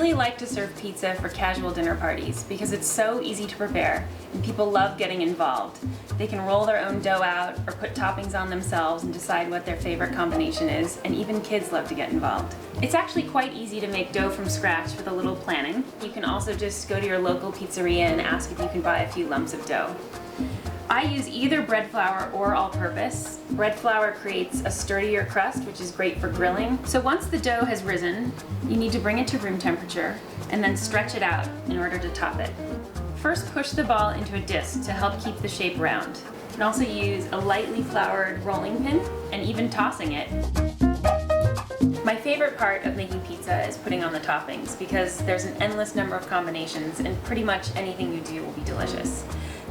really like to serve pizza for casual dinner parties because it's so easy to prepare and people love getting involved. They can roll their own dough out or put toppings on themselves and decide what their favorite combination is, and even kids love to get involved. It's actually quite easy to make dough from scratch with a little planning. You can also just go to your local pizzeria and ask if you can buy a few lumps of dough. I use either bread flour or all-purpose. Bread flour creates a sturdier crust, which is great for grilling. So once the dough has risen, you need to bring it to room temperature and then stretch it out in order to top it. First, push the ball into a disc to help keep the shape round. You can also use a lightly floured rolling pin and even tossing it. My favorite part of making pizza is putting on the toppings because there's an endless number of combinations and pretty much anything you do will be delicious.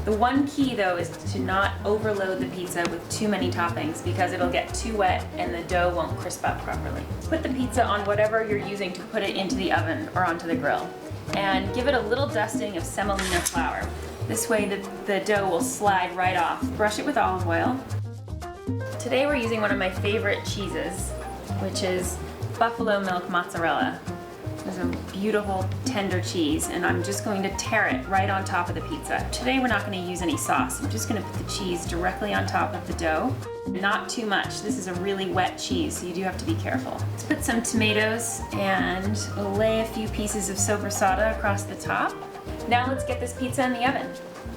The one key though is to not overload the pizza with too many toppings because it'll get too wet and the dough won't crisp up properly. Put the pizza on whatever you're using to put it into the oven or onto the grill and give it a little dusting of semolina flour. This way the dough will slide right off. Brush it with olive oil. Today we're using one of my favorite cheeses, which is buffalo milk mozzarella. It's a beautiful, tender cheese, and I'm just going to tear it right on top of the pizza. Today we're not going to use any sauce. I'm just going to put the cheese directly on top of the dough. Not too much. This is a really wet cheese, so you do have to be careful. Let's put some tomatoes and lay a few pieces of sopressata across the top. Now let's get this pizza in the oven.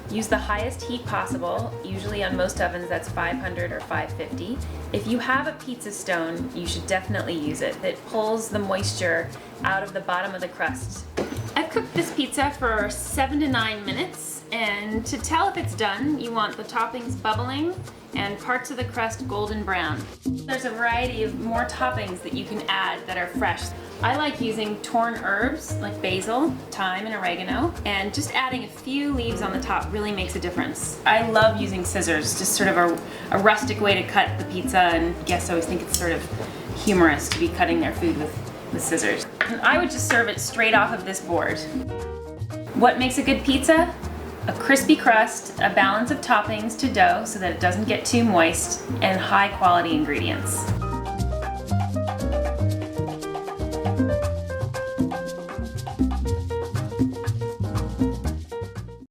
Use the highest heat possible. Usually on most ovens that's 500 or 550. If you have a pizza stone, you should definitely use it. It pulls the moisture out of the bottom of the crust. I've cooked this pizza for 7 to 9 minutes, and to tell if it's done, you want the toppings bubbling and parts of the crust golden brown. There's a variety of more toppings that you can add that are fresh. I like using torn herbs like basil, thyme, and oregano, and just adding a few leaves on the top really makes a difference. I love using scissors, just sort of a rustic way to cut the pizza, and guests always think it's sort of humorous to be cutting their food with scissors. And I would just serve it straight off of this board. What makes a good pizza? A crispy crust, a balance of toppings to dough so that it doesn't get too moist, and high quality ingredients.